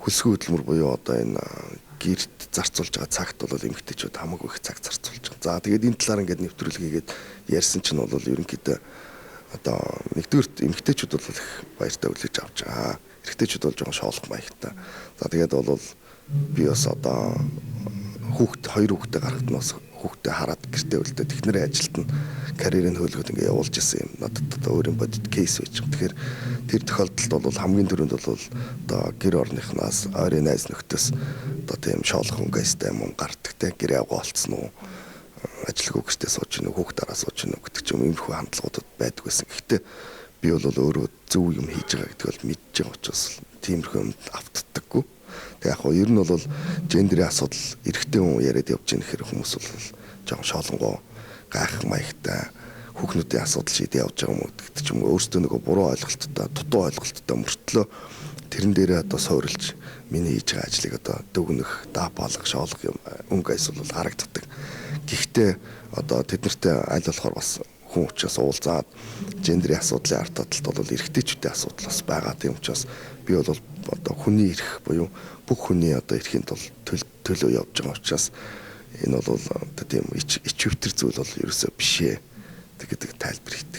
Хөлсгөө хөдөлмөр буюу одоо энэ гэрт зарцуулж байгаа цагт бол эмэгтэйчүүд хамаагүй их цаг зарцуулж байгаа. За тэгээд энэ талаар ингээд нэвтрүүлэг хийгээд ярьсан чинь бол ерөнхийдөө одоо нэгдүгээр эмэгтэйчүүд бол их баяртай хүлээж авч байгаа. Эрэгтэйчүүд бол жоохон шоолох маягтай. За тэгээд бол би бас одоо хоёр хүүхдээ гаргахад нь бас хүүхдээ хараад гэртээ үлдээ технэрийн ажилд нь карьерийг хөөлгөд ингээ явуулж исэн юм. Надад одоо өөрийн бодит кейс байж байгаа. Тэгэхээр тэр тохиолдолд бол хамгийн түрүүнд бол одоо гэр орныхнаас ойрын найз нөхдөөс одоо тийм шоолох өнгөстэй юм гардаг те гэрээ авгаа олцсон уу, ажилгүй гэртээ сууж гинөө хүүхд дараа сууж гинөө гэдэг ч юм иймэрхүү хандлагуудад байдаг байсан. Гэхдээ би бол өөрөө зөв юм хийж байгаа гэдгийг бол мэдж байгаа учраас тиймэрхүү юмд автдаггүй. Тэг яг нь ер нь бол гендерийн асуудал эрэгтэй хүн яриад явж байгаа нөхөр хүмүүс бол жоохон шоолонгоо гайх маягтай хүүхнүүдийн асуудал шийдээ явж байгаа юм гэдэг ч юм уу өөртөө нөгөө буруу ойлголттой дутуу ойлголттой мөртлөө тэрэн дээрээ одоо сойрлж миний хийж байгаа ажлыг одоо дүгнэх даапалах шоолох юм өнгө айс бол харагддаг. Гэхдээ одоо тэднэртэй аль болохоор бас хүн учраас уулзаад гендерийн асуудлын ард талд бол эрэгтэйчүүдийн асуудал бас байгаа. Тийм учраас би бол одоо хүний эрх буюу бүх хүний одоо эрхийн тул төлөө явж байгаа учраас энэ бол одоо тийм ичвэртэр зүйл бол ерөөсөө биш ээ гэдэг тайлбар хийдэг.